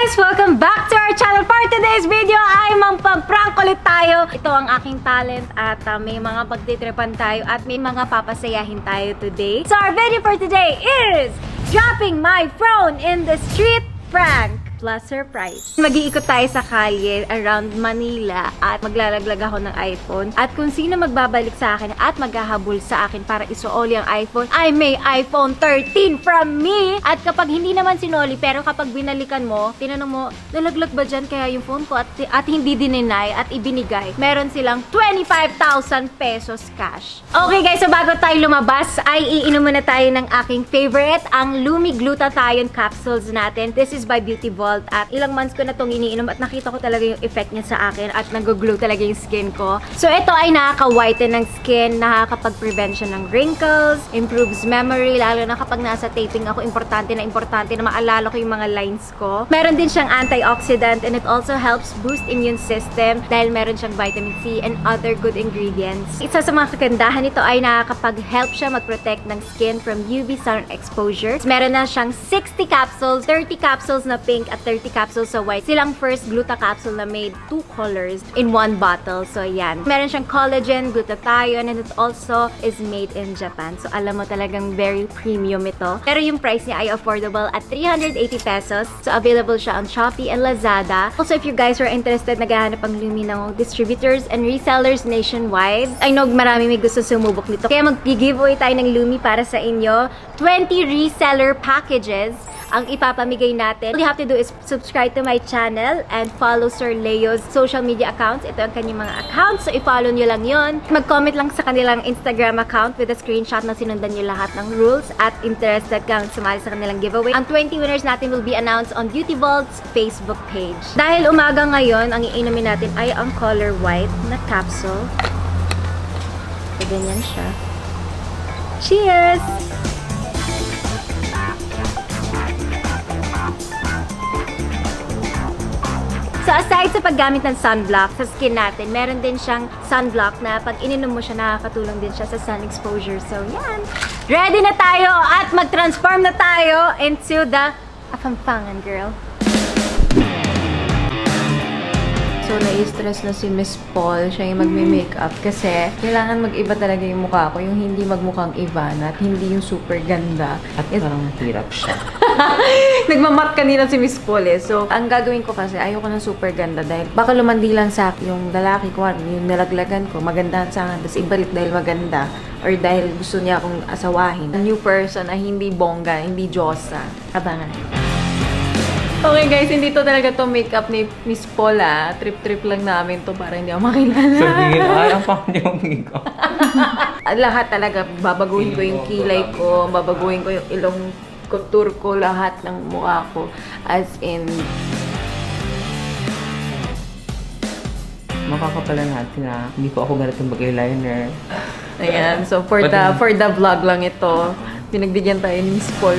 guys! Welcome back to our channel. For today's video ay mampaprank ulit tayo. Ito ang aking talent at may mga pagtitripan tayo at may mga papasayahin tayo today. So our video for today is dropping my phone in the street prank plus surprise. Mag-iikot tayo sa kalye around Manila at maglalaglag ako ng iPhone. At kung sino magbabalik sa akin at maghahabol sa akin para isuoli ang iPhone, ay may iPhone 13 from me! At kapag hindi naman sinoli, pero kapag binalikan mo, tinanong mo, nalaglag ba dyan kaya yung phone ko? At hindi dininay at ibinigay, meron silang 25,000 pesos cash. Okay guys, so bago tayo lumabas, ay iinom muna tayo ng aking favorite, ang Lumi Glutathione capsules natin. This is by Beauty Vault. At ilang months ko na itong iniinom at nakita ko talaga yung effect niya sa akin at nag-glow talaga yung skin ko. So ito ay nakaka-whiten ng skin, nakakapag-prevent siya ng wrinkles, improves memory, lalo na kapag nasa taping ako, importante na maalala ko yung mga lines ko. Meron din siyang antioxidant and it also helps boost immune system dahil meron siyang vitamin C and other good ingredients. Isa sa mga kagandahan nito ay nakakapag-help siya mag-protect ng skin from UV sun exposure. Meron na siyang 60 capsules, 30 capsules na pink at 30 capsules sa white. Silang first gluta capsule na made 2 colors in 1 bottle. So, yan. Meron siyang collagen, glutathione, and it also is made in Japan. So, alam mo talagang very premium ito. Pero yung price niya ay affordable at 380 pesos. So, available siya on Shopee and Lazada. Also, if you guys are interested, naghahanap ang Lumi ng distributors and resellers nationwide. I know marami may gusto sumubok nito. Kaya mag-giveaway tayo ng Lumi para sa inyo. 20 reseller packages ang ipapamigay natin. All you have to do is subscribe to my channel and follow Sir Leo's social media accounts. Ito ang kanyang mga accounts. So, i-follow nyo lang yon. Mag-comment lang sa kanilang Instagram account with a screenshot na sinundan nyo lahat ng rules at interested kang sumali sa kanilang giveaway. Ang 20 winners natin will be announced on Beauty Vault's Facebook page. Dahil umaga ngayon, ang iinumin natin ay ang color white na capsule. So, ganyan siya. Cheers! So, aside sa paggamit ng sunblock sa skin natin, meron din siyang sunblock na pag ininom mo siya, nakakatulong din siya sa sun exposure. So, yan. Ready na tayo at mag-transform na tayo into the Afampangan girl. So, nai-stress na si Miss Paul. Siya yung magme-makeup kasi kailangan mag-iba talaga yung mukha ko. Yung hindi magmukhang Ivana at hindi yung super ganda. At parang hirap siya. Nagmamat kanina si Miss Paul eh. So, ang gagawin ko kasi, ayoko ng super ganda dahil baka lumandi lang sa akin yung lalaki ko, yung nalaglagan ko, magandahan sa akin, tapos ibalik dahil maganda or dahil gusto niya akong asawahin. A new person na hindi bongga, hindi Diyosa. Abangan. Okay guys, hindi to talaga to makeup ni Miss Paula. Trip-trip lang namin to para hindi ako makilala. Sabihin, ay, ang pang yung makeup. Lahat talaga, babaguhin ko yung kilay ko, babaguhin ko yung ilong contour ko, lahat ng mukha ko. As in... Makakapala natin na hindi po ako ganitong mag-eyeliner. Ayan, so for the vlog lang ito, pinagbigyan tayo ni Miss Paul.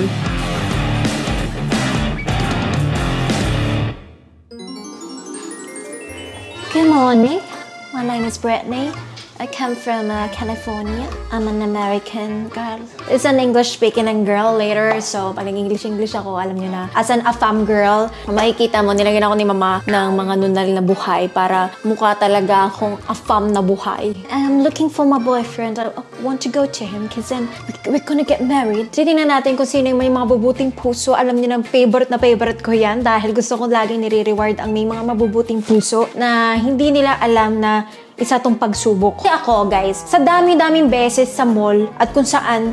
Good morning. My name is Brittany. I come from California. I'm an American girl. It's an English-speaking girl later, so pag nag-English ako, alam niyo na. As an AFAM girl, makikita mo, nilagyan ako ni Mama ng mga nunal na buhay para mukha talaga akong AFAM na buhay. I'm looking for my boyfriend. I want to go to him kasi then we're gonna get married. Titingnan natin kung sino yung may mga mabubuting puso. Alam niyo na favorite ko yan dahil gusto ko laging nire-reward ang may mga mabubuting puso na hindi nila alam na isa tong pagsubok. Kasi ako, guys, sa dami-daming beses sa mall at kung saan,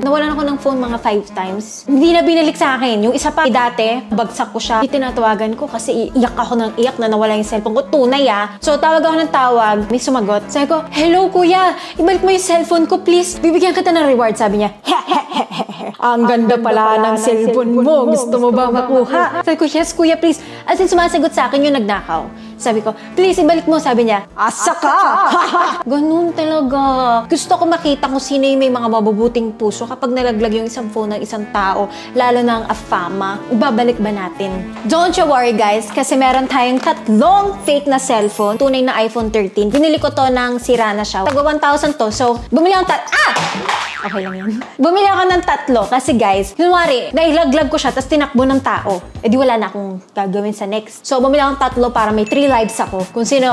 nawalan ako ng phone mga 5 times. Hindi na binalik sa akin. Yung isa pa, dati, bagsak ko siya. Tinatawagan ko kasi iyak ako ng iyak na nawala yung cellphone ko. Tunay So, tawag ako ng tawag. May sumagot. Sabi ko, hello kuya, ibalik mo yung cellphone ko please. Bibigyan kita ng reward. Sabi niya, ang ganda pala ng cellphone mo. Gusto mo ba makuha? Sabi ko, yes kuya please. As in, sumasagot sa akin yung nagnakaw. Sabi ko, please, ibalik mo. Sabi niya, asa ka! Ganun talaga. Gusto ko makita kung sino yung may mga mabubuting puso kapag nalaglag yung isang phone ng isang tao, lalo na ang afama. Ibabalik ba natin? Don't you worry, guys, kasi meron tayong 3 fake na cellphone. Tunay na iPhone 13. Binili ko to ng sira na siya. Tago 1,000 to. So, bumili ako okay lang yan. Bumili ako ng 3 kasi guys, kunwari, nailaglag ko siya tapos tinakbo ng tao. Eh di wala na akong gagawin sa next. So, bumili ako ng 3 para may 3 lives ako. Kung sino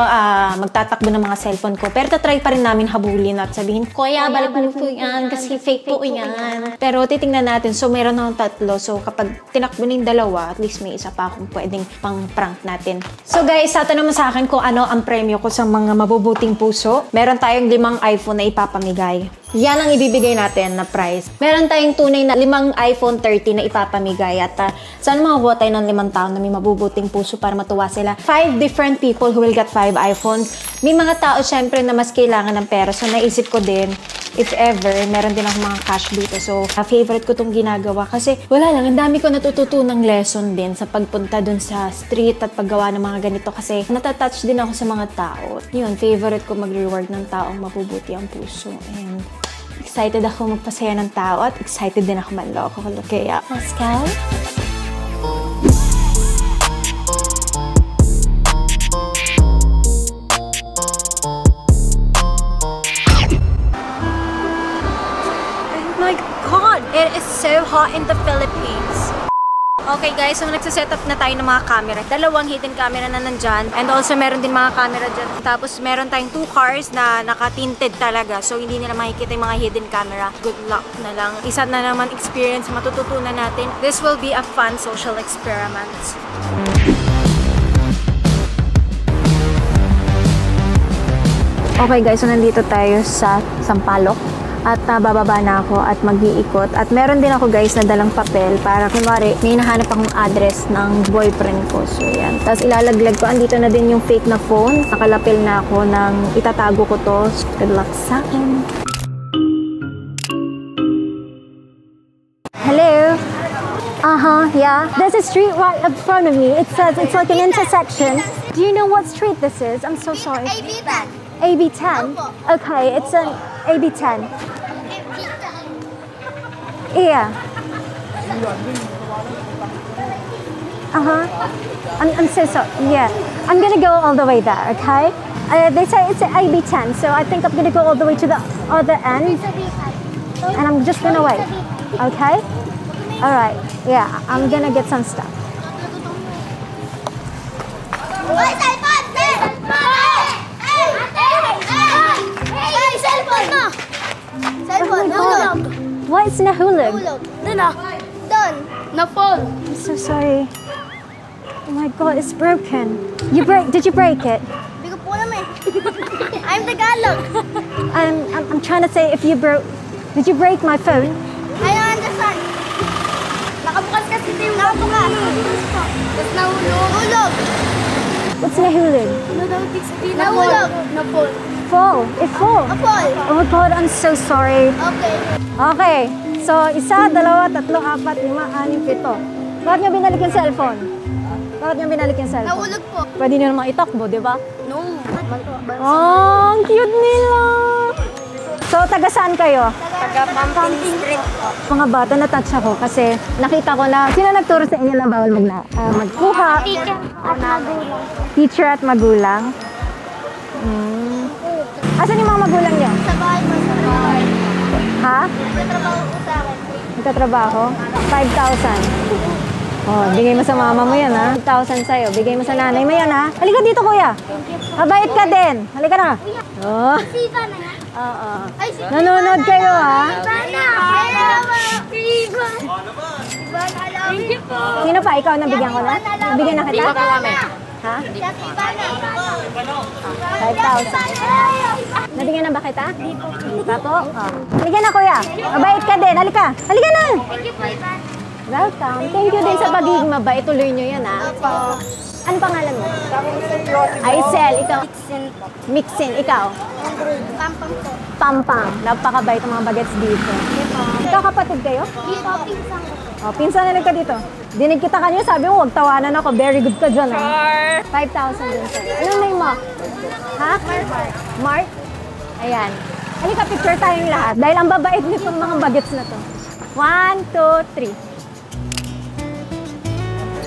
magtatakbo ng mga cellphone ko. Pero try pa rin namin habulin at sabihin, Kuya, balik mo po yan kasi fake po yan. Pero titingnan natin. So, meron akong 3. So, kapag tinakbo ng 2, at least may isa pa akong pwedeng pang-prank natin. So, guys, tatanong mo sa akin kung ano ang premyo ko sa mga mabubuting puso. Meron tayong 5 iPhone na ipapamigay. Yan ang ibibigay natin na prize. Meron tayong tunay na 5 iPhone 13 na ipapamigay at sana makakuha tayo ng 5 tao na may mabubuting puso para matuwa sila. 5 different people who will get 5 iPhones. May mga tao syempre na mas kailangan ng pera. So naisip ko din, if ever, meron din ako mga cash dito. So favorite ko tong ginagawa kasi wala lang, ang dami ko natututunang lesson din sa pagpunta dun sa street at paggawa ng mga ganito kasi natatouch din ako sa mga tao. Yun, favorite ko mag-reward ng taong mabubuti ang puso. And excited ako magpasaya ng tao at excited din ako manloko. Kaya, let's go! Oh my God! It is so hot in the Philippines. Okay guys, so nagsaset up na tayo ng mga camera. 2 hidden camera na nandyan. And also meron din mga camera dyan. Tapos meron tayong 2 cars na naka-tinted talaga. So hindi nila makikita yung mga hidden camera. Good luck na lang. Isa na naman experience matututunan natin. This will be a fun social experiment. Okay guys, so nandito tayo sa Sampaloc. At bababa na ako at mag-iikot. At meron din ako guys na dalang papel para kunwari may nahanap akong address ng boyfriend ko. So yan. Tapos ilalaglag ko. Andito na din yung fake na phone. Nakalapil na ako ng itatago ko to. Good luck sa akin. Hello? Yeah. There's a street right in front of me. It says it's like an intersection. Do you know what street this is? I'm so sorry. AB10. AB10? Okay, it's an AB10. Yeah. I'm so sorry. Yeah. I'm gonna go all the way there, okay? They say it's an AB10, so I think I'm gonna go all the way to the other end. And I'm just gonna wait. Okay? Alright. Yeah, I'm gonna get some stuff. Cellphone, nahulog. What is nahulog? Doon, na-fall. I'm so sorry. Oh my God, it's broken. Did you break it? Hindi ko po alam eh. I'm Tagalog. I'm trying to say if you broke. Did you break my phone? I don't understand. Nakabukas kasi ito yung nakabukas. Tapos nahulog. Hulog. What's nahulog? Nahulog. Na-fall. Fall. It fall. Na-fall. Oh my God, I'm so sorry. Okay. Okay. So, 1, 2, 3, 4, 5, 6, 7. Bakit niyo binalik yung cellphone? Bakit niyo binalik yung cellphone? Nahulog po. Pwede niyo naman itakbo, di ba? No. Oh, ang cute nila! So, taga saan kayo? Taga Pumpkin Street po. Mga bata, na-touch ako kasi nakita ko na sino nagturo sa inyo na bawal magkuha? Teacher at magulang. Teacher at magulang? Asan yung mga magulang niyo? Sa bahay po, sa bahay. Ha? Nagtatrabaho po sa akin. Nagtatrabaho? 5,000. Oh, bigay mo sa mama mo yan, ha? 5,000 sa'yo. Bigay mo sa nanay mo yan, ha? Halika dito, kuya. Mabait ka din. Halika na. Oh. Si Ivana nga. Oo. Ay, si Nanonood kayo, ha? Ivana! Si Ivana! Thank you po. Sino pa? Ikaw nabigyan ko na? Nabigyan na kita? Ha? Si Ivana. 5,000. Nabigyan na ba kita? Hindi pa po. Oh. Halika na, kuya. Mabait ka din. Halika. Halika na. Thank you po, Ivana. Welcome. Thank you din sa pagiging mabait. Tuloy nyo yan, ha? Ano pangalan mo? Aisel. Ikaw? Mixin. Ikaw? Pampang po. Pampang. Napakabait ang mga bagets dito. Ikaw kapatid kayo? Di po, pinsang ko po. Oh, pinsan na ka dito. Dinig kita kanina, sabi mo, huwag tawanan ako. Very good ka dyan, ah. 5,000 din sa'yo. Anong name mo? Ha? Mark? Ayan. Halika, picture tayong lahat. Dahil ang babait nitong mga bagets na to. 1, 2,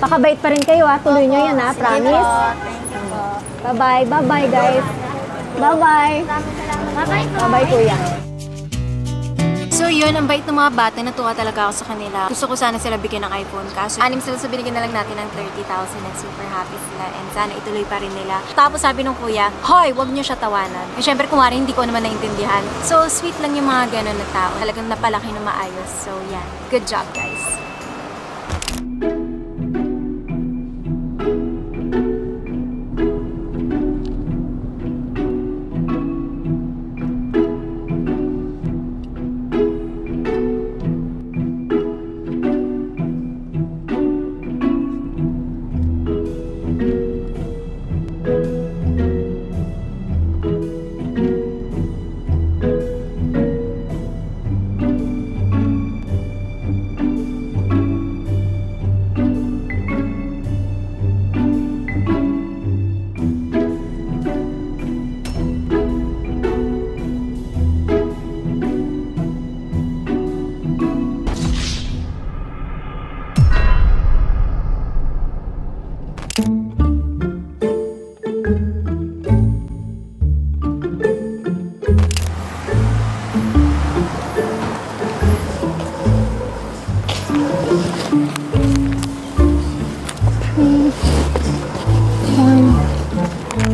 3. Pakabait pa rin kayo, ha? Tuloy nyo yan, ha? Promise? Bye-bye. Bye-bye, guys. Bye-bye. Bye-bye, kuya. So yun, ang bait ng mga bata, natuwa talaga ako sa kanila. Gusto ko sana sila bigyan ng iPhone, kaso 6 sila, so binigyan na lang natin ng 30,000 and super happy sila and sana ituloy pa rin nila. Tapos sabi nung kuya, hoy, wag niyo siya tawanan. Eh syempre kumari hindi ko naman naintindihan. So sweet lang yung mga ganun na tao. Talagang napalaki na maayos. So yan, good job guys.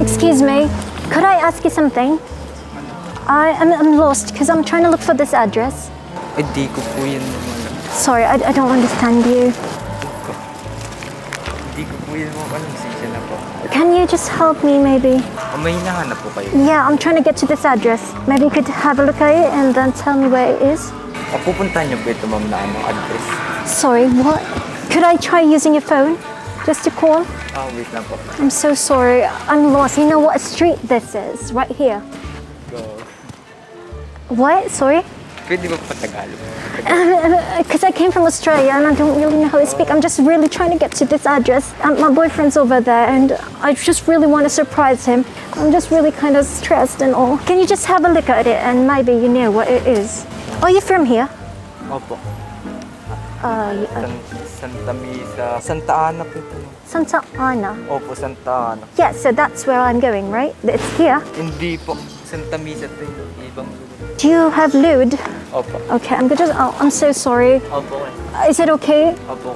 Excuse me, could I ask you something? I'm lost because I'm trying to look for this address. Di ko po yan. Sorry, I don't understand you. Di ko po yan mo alam. Sige na po. Can you just help me maybe? May hinahanap po kayo. Yeah, I'm trying to get to this address. Maybe you could have a look at it and then tell me where it is. Pupuntahan niyo po ito ma'am na address. Sorry, what? Could I try using your phone? Just to call? Wait lang po. I'm so sorry. I'm lost. You know what street this is? Right here. Go. What? Sorry? Pwede ba pa Tagalog? Because I came from Australia and I don't really know how to speak. I'm just really trying to get to this address. My boyfriend's over there and I just really want to surprise him. I'm just really kind of stressed and all. Can you just have a look at it and maybe you know what it is? Are you from here? Opo. Yeah. Santa Misa. Santa Ana po ito. Santa Ana. Opo, Santa Ana. Yeah, so that's where I'm going, right? It's here. Hindi po. Santa Misa ito yung ibang lugar. Do you have lewd? Opo. Okay, I'm so sorry. Opo. Is it okay? Opo.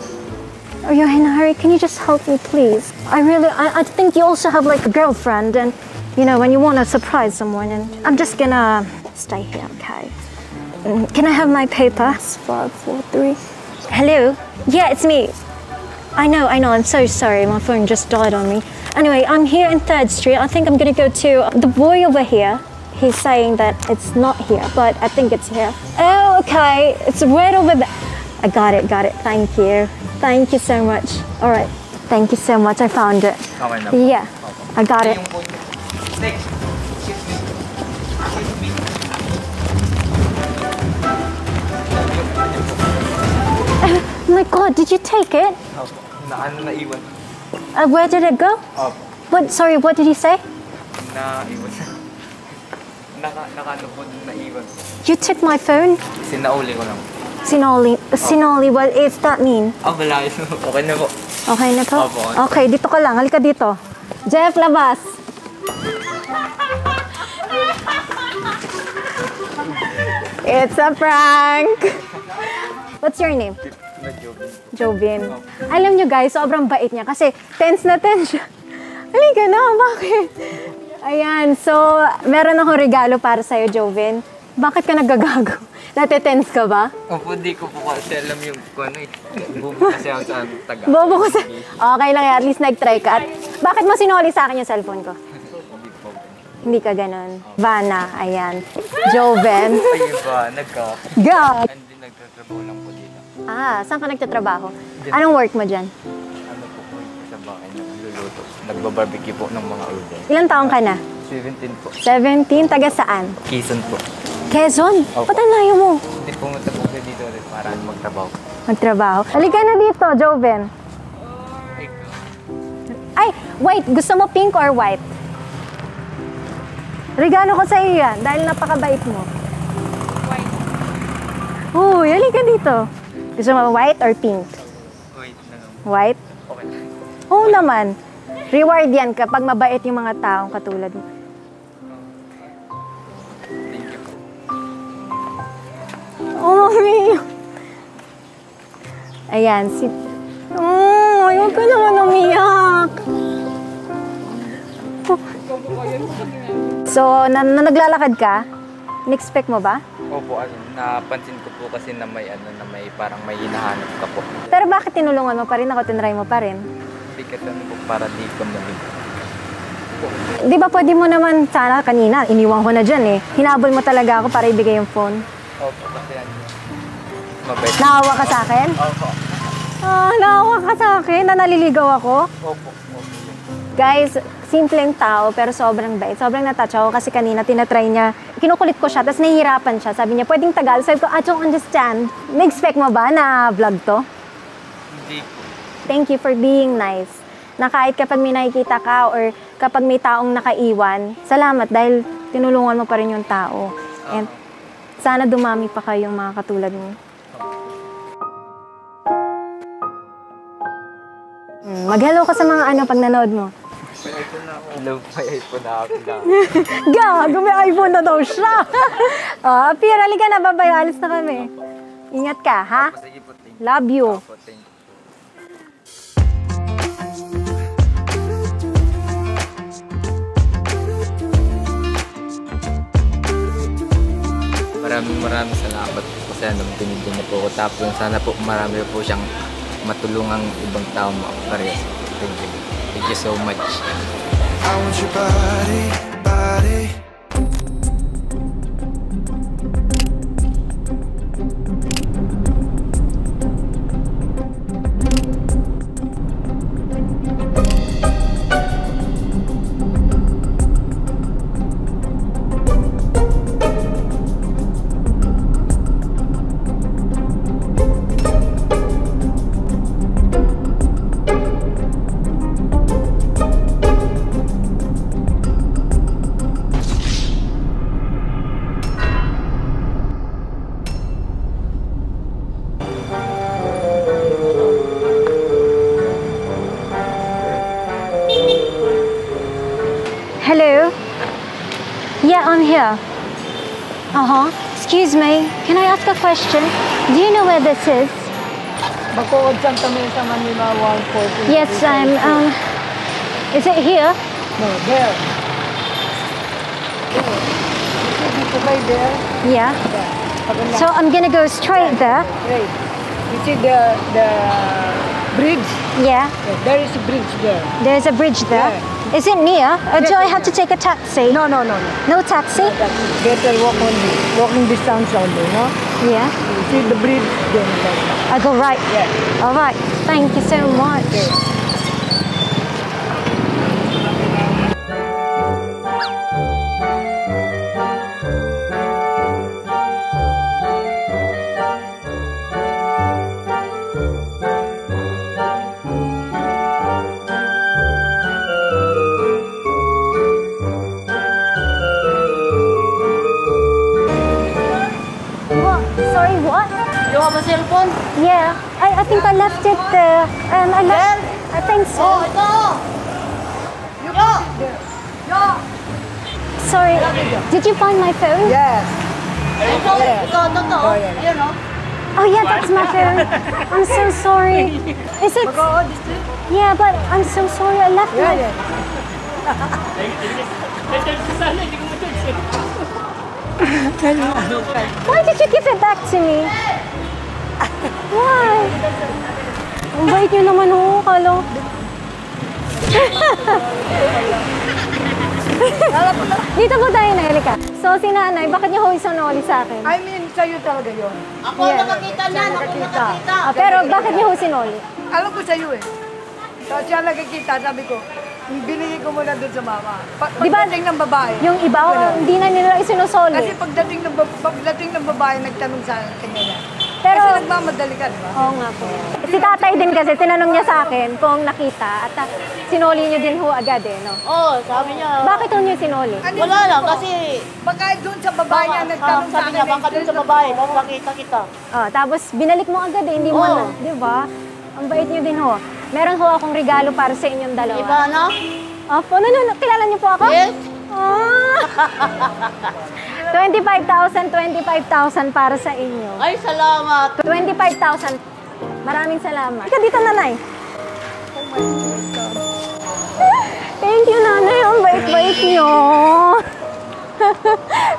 Are you in a hurry? Can you just help me, please? I think you also have like a girlfriend and, you know, when you want to surprise someone and I'm just gonna stay here, okay? Can I have my paper? 543. Hello? Yeah, it's me. I know, I'm so sorry. My phone just died on me. Anyway, I'm here in 3rd Street. I think I'm gonna go to the boy over here. He's saying that it's not here, but I think it's here. Oh, okay. It's right over there. I got it. Thank you. Thank you so much. All right. Thank you so much. I found it. Okay na po. Yeah, I got it. Next. Oh my God, did you take it? Opo. Naiwan. Where did it go? Opo. What? Sorry, what did you say? Naiwan. Nakano po naiwan. You took my phone? Sinauli ko lang. Sinoli, what does that mean? Wala yun. Okay na po. Okay na po? Opo. Okay, dito ka lang. Halika dito. Jeff, labas. It's a prank! What's your name? Jovin. Alam nyo guys, sobrang bait niya kasi tense na tense siya. Halika na, bakit? Ayan, so meron akong regalo para sa'yo, Jovin. Bakit ka nagagago? Nate-tense ka ba? Opo, di ko po kasi alam yung ano eh. Bubo kasi ako sa taga. Bobo ko sa... Okay lang, at least nag-try ka. At bakit mo sinuli sa akin yung cellphone ko? Hindi po. Hindi ka ganun. Vanna, ayan. Joven. Ayun ba, Go! Hindi, nagtatrabaho lang po dito. Saan ka nagtatrabaho? Anong work mo dyan? Ano po sa bahay na nagluluto. Nagbabarbecue po ng mga order. Ilang taong ka na? 17 po. 17, taga saan? Quezon po. Quezon? Opo. Ba't ang layo mo? Hindi pumunta po kayo dito ulit para magtrabaho. Magtrabaho. Halika na dito, Joven. Ay, white. Gusto mo pink or white? Regalo ko sa iyo yan dahil napakabait mo. White. Uy, halika dito. Gusto mo white or pink? Wait na lang. White? Okay. Oo naman. Reward yan kapag mabait yung mga taong katulad mo. Thank you po. Oh, mami. Ayan, si... Huwag ka naman umiyak. So, naglalakad ka? In-expect mo ba? Opo, napansin ko po kasi na may parang may hinahanap ka po. Pero bakit tinulungan mo pa rin ako, tinry mo pa rin? Hindi kasi po para di ka maligo. Di ba pwede mo naman, sana kanina, iniwan ko na dyan eh. Hinabol mo talaga ako para ibigay yung phone. Opo, kasi mabait. Naawa ka sa akin? Opo. Naawa ka sa akin na naliligaw ako? Opo. Guys, simpleng tao pero sobrang bait. Sobrang natouch ako kasi kanina tinatry niya. Kinukulit ko siya, tapos nahihirapan siya. Sabi niya, pwedeng Tagalog. Sabi ko, I don't understand. Na-expect mo ba na vlog to? Hindi po. Thank you for being nice. Na kahit kapag may nakikita ka or kapag may taong nakaiwan, salamat dahil tinulungan mo pa rin yung tao. And sana dumami pa kayong mga katulad mo. Mag-hello ka sa mga pag nanood mo. Hello, may iPhone na ako lang. Gago, may iPhone na daw siya. Apir, halika na, babay. Alis na kami. Ingat ka, ha? Sige po, thank you. Love you. Opo, thank you. Maraming salamat po sa binigyan niyo po ko. Tapos sana po marami po siyang matulungang ibang tao makaparehas. Thank you. Thank you so much. I want your body, body. Hello? Yeah, I'm here. Excuse me, can I ask a question? Do you know where this is? Bacood, Santa Mesa, Manila, 140. Yes, is it here? No, there. There. You see dito right there? Yeah. There. Paganda. So I'm gonna go straight there. Right. You see the bridge? Yeah. Yeah, there is a bridge there. There's a bridge there. Is it near? Or do I have to take a taxi? No. No taxi? Better walk only. Walking distance only, no? Yeah. You see the bridge? Then I go right. yeah. All right. Thank you so much. Okay. What? Sorry, what? You have a cell phone? Yeah. I think I left it there. I think so. Ito! Yo! Sorry. Did you find my phone? Yes. Ito! Ito. yeah. Ayun, no? Oh yeah, that's my phone. I'm so sorry. Is it? Yeah, but I'm so sorry. I left Yeah, my. yeah. Why did you give it back to me? Why? Ang bait niyo naman ho, kalo. Dito po tayo na, Erika. So, si nanay, bakit niya ho isunoli sa akin? I mean, sa'yo talaga yun. Ako nakakita niyan. Ako nakakita. Pero bakit niya ho sinoli? Alam ko sa'yo eh. So, siya nakikita, sabi ko, binigay ko muna doon sa mama. Di ba- Pagdating ng babae. Yung iba, hindi na nila isinusoli. Kasi pagdating ng babae, nagtanong sa kanya niya. Pero, Kasi nagmamadali ka, di ba? oo nga po. Si tatay din kasi, tinanong niya sa akin kung nakita at sinoli niyo din ho agad eh, no? Oo, sabi niya. Bakit ho niyo sinoli? Wala lang, kasi Baka doon sa babae niya nagtanong sa sabi niya, baka dun sa babae, tapos nakita kita. Oh, tapos binalik mo agad eh, hindi mo Oo. na, di ba? Ang bait niyo din ho. Meron ho akong regalo para sa inyong dalawa. Iba na? Opo, kilala niyo po ako? Yes. Ah. 25,000 para sa inyo. Ay, salamat. 25,000. Maraming salamat. Ika dito, nanay. Thank you, nanay. Ang bait-bait niyo.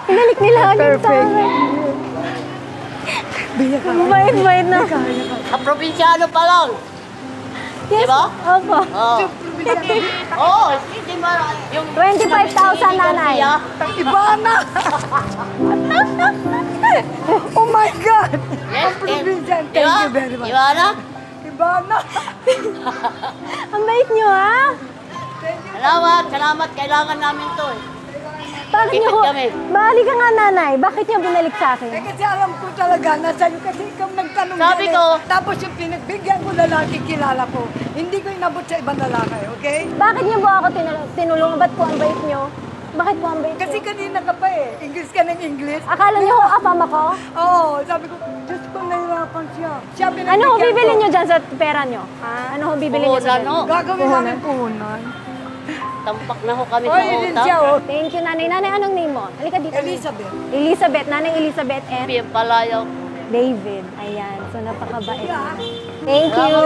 Pinalik nila agad sa akin. Ang bait-bait na. Ang probinsyano pa lang. Yes. Diba? Opo. Oo. Oo, hindi ba? Yung 25,000, nanay. Iba na! Oh my God! Yes, Ang probinsyan. Thank you very much. Iba na? Iba na! Ang bait niyo, ha? Salamat, salamat. Kailangan namin to eh. Bakit niyo Tipid ho? kami. Bali ka nga, nanay. Bakit niyo binalik sa akin? Kasi alam ko talaga na sa'yo kasi ikaw nagtanong Sabi yan ko. Tapos yung pinagbigyan ko lalaki kilala ko. Hindi ko inabot sa ibang lalaki, okay? Bakit niyo po ako tinulungan? Ba't po ang bait niyo? Bakit po ang bait Kasi niyo? kanina ka pa eh. English ka ng English. Akala niyo ho afam ako? Oo, sabi ko, Diyos ko, nahirapan siya. Siya pinagbigyan Ano ho bibili ko. niyo dyan sa pera niyo? Ano ho bibili niyo Puhunan, dyan? no? Gagawin namin puhunan. Tampak na ho kami O, sa yun utak. siya, oh. Thank you, nanay. Nanay, anong name mo? Halika dito. Elizabeth. Elizabeth. Nanay Elizabeth and Palayaw. David. Ayan. So, napakabait. Thank you.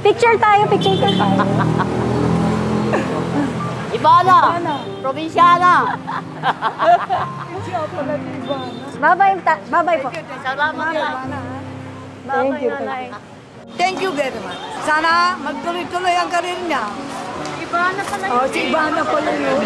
Picture tayo. Picture tayo. Iba na. Probinsyana. Siya pala ni Ivana. Bye-bye. Bye-bye po. Salamat yan. Bye-bye, nanay. Thank you very much. Sana magtuloy-tuloy ang karir niya. Iba na pala. Oh, si Ivana pala yun.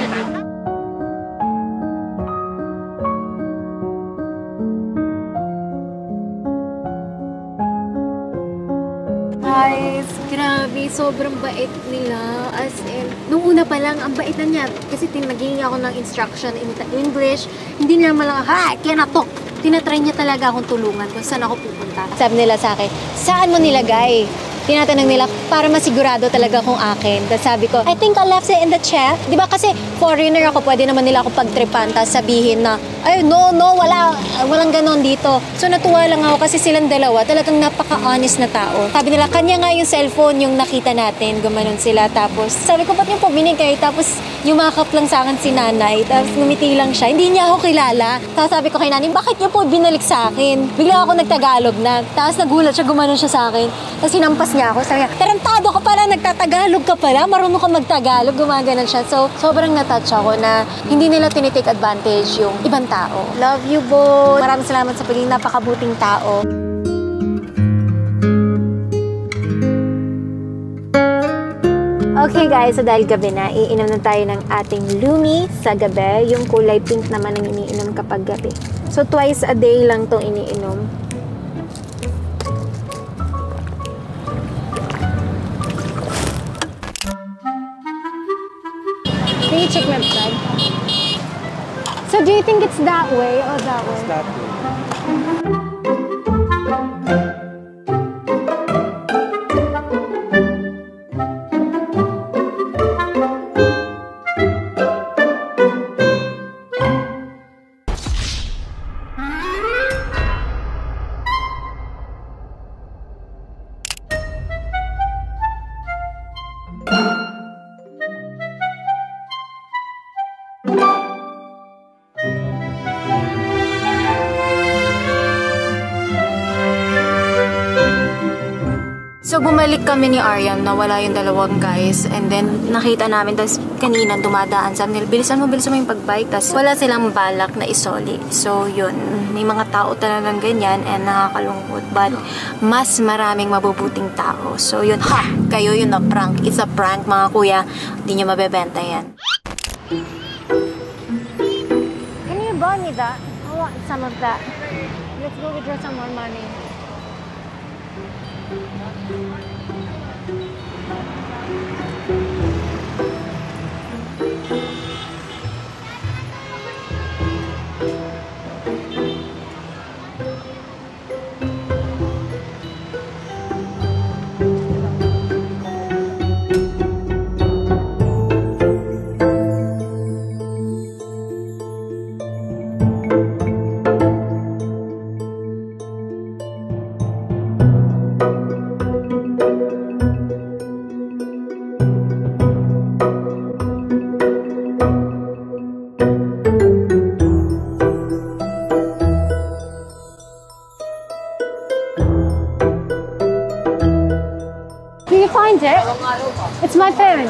Guys, grabe, sobrang bait nila. As in, nung una pa lang, ang bait na niya. Kasi naghingi ako ng instruction in English. Hindi niya malang, ha, cannot talk. Tinatry niya talaga akong tulungan kung saan ako pupunta. Sabi nila sa akin, saan mo nilagay? Tinatanong nila para masigurado talaga kung akin. Tapos sabi ko, I think I left it in the check. Di ba kasi foreigner ako, pwede naman nila ako pagtripan, tapos sabihin na, ay, no, walang ganon dito. So natuwa lang ako kasi silang dalawa, talagang napaka-honest na tao. Sabi nila, kanya nga yung cellphone yung nakita natin, gumanon sila. Tapos sabi ko, ba't yung po binigay? Tapos yumakap lang sa akin si nanay, tapos ngumiti lang siya. Hindi niya ako kilala. Tapos sabi ko kay nanay, bakit niyo po binalik sa akin? Bigla ako nagtagalog na. Tapos nagulat siya, gumanon siya sa akin. Tapos sinampas niya ako. Sabi niya, tarantado ka pala, nagtatagalog ka pala, marunong ka magtagalog, gumaganon siya. So, sobrang natouch ako na hindi nila tinitake advantage yung ibang tao. Love you both. Maraming salamat sa pagiging napakabuting tao. Okay guys, so dahil gabi na, iinom na tayo ng ating Lumi sa gabi. Yung kulay pink naman ang iniinom kapag gabi. So twice a day lang tong iniinom. Can you check my bag? So do you think it's that way or that way? That way. So, bumalik kami ni Aryan, nawala yung dalawang guys. And then, nakita namin, tapos kanina dumadaan. Sabi nila, bilisan mo yung pagbike. Tapos, wala silang balak na isoli. So, yun. May mga tao talagang ganyan and nakakalungkot. But, mas maraming mabubuting tao. So, yun. Ha! Kayo yun na prank. It's a prank, mga kuya. Hindi nyo mabebenta yan. Can you buy me that? I want some of that. Let's go withdraw some more money.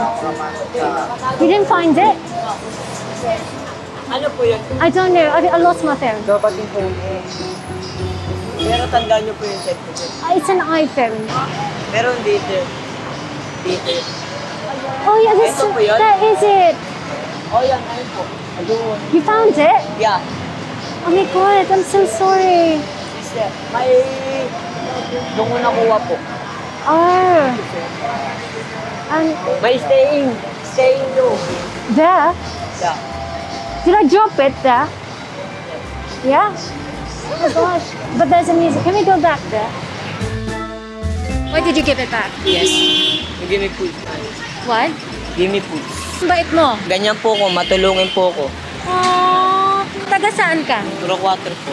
phone. You didn't find it? Ano po yun? I don't know. I lost my phone. Dapat yung phone mo. Pero tandaan niyo po yung set ko. It's an iPhone. Meron dito. Dito. Oh yeah, Ito po yun? that is it. Oh, yan. Ayun po. Ayun. You found it? Yeah. Oh my God, I'm so sorry. May... Doon ko nakuha po. Oh. May staying. Staying doon. There? Yeah. Did I drop it there? Yeah? Oh my gosh. But there's a music. Can we go back there? Why did you give it back? Yes. Give me food. What? Give me food. Ang bait mo. Ganyan po ko, matulungin po ko. Oh, taga saan ka? Puro 4 po.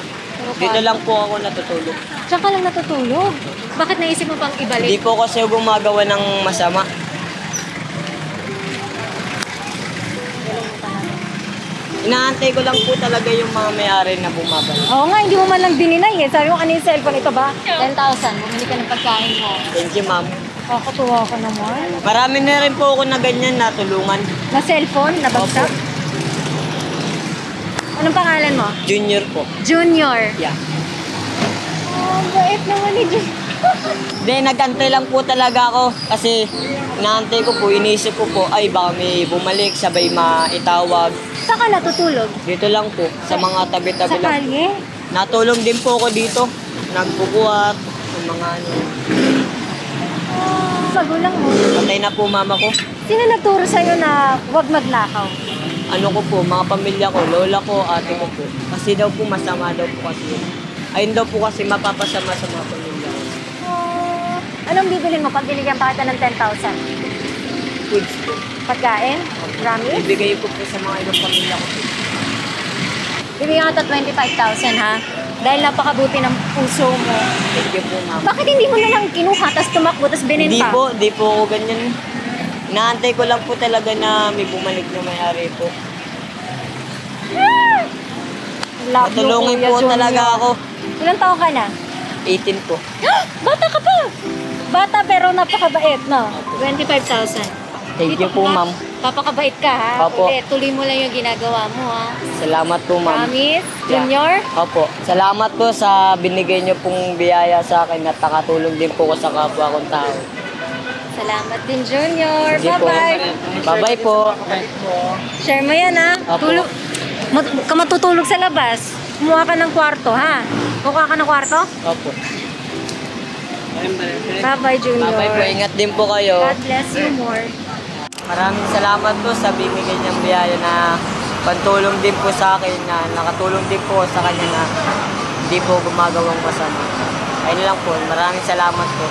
Dito lang po ako natutulog. Diyan ka lang natutulog. Bakit naisip mo pang Hindi ibalik? po kasi gumagawa ng masama. Inaantay ko lang po talaga yung mga may-ari na bumabalik. Oo nga, hindi mo man lang dininay eh. Sabi mo, ano yung cellphone ito ba? 10,000. Bumili ka ng pagkain mo. Thank you, ma'am. Kakatuwa ka naman. Marami na rin po ako na ganyan natulungan. Na cellphone? Nabagsak? Anong pangalan mo? Junior po. Junior. Yeah. Oh, bait naman ni Junior. Then, nagantay lang po talaga ako kasi inaantay ko po, iniisip ko po, ay baka may bumalik, sabay maitawag. Saan ka natutulog? Dito lang po, sa mga tabi-tabi Sa lang. kalye? Natulong din po ako dito. Nagbubuhat, yung mga ano. Magulang mo. Patay na po mama ko. Sino nagturo sa'yo na huwag magnakaw? Ano ko po, mga pamilya ko, lola ko, ate ko po. Kasi daw po masama daw po kasi. Ayun daw po kasi mapapasama sa mga pamilya ko. Oh, anong bibilin mo pag binigyan pa kita ng 10,000? Foods po. Pagkain? Promise? Ibigay ko po sa mga ibang pamilya ko po. Bibigyan kita 25,000 ha? Dahil napakabuti ng puso mo. Thank you po ma'am. Bakit hindi mo na lang kinuha, tapos tumakbo, tapos binenta? Hindi po ako ganyan. Naantay ko lang po talaga na may bumalik na may-ari po. Love you, Matulungin Kuya po Junior. talaga ako. Ilang taon ka na? 18 po. Bata ka pa! Bata pero napakabait, no? 25,000. Thank you po ma'am. Papakabait ka, ha? Opo. Ulit, tuloy mo lang yung ginagawa mo, ha? Salamat po ma'am. Promise? Junior? Opo. Salamat po sa binigay niyo pong biyaya sa akin at nakatulong din po ko sa kapwa kong tao. Salamat din, Junior. Sige po. Bye-bye. Bye-bye po. Share mo yan, ha? Opo. Ka matutulog sa labas. Kumuha ka ng kwarto, ha? Kukuha ka ng kwarto? Opo. Bye-bye, Junior. Bye-bye po. Ingat din po kayo. God bless you more. Maraming salamat po sa binigay niyang biyaya na pantulong din po sa akin na nakatulong din po sa kanya na hindi po gumagawang masama. Ayun lang po. Maraming salamat po.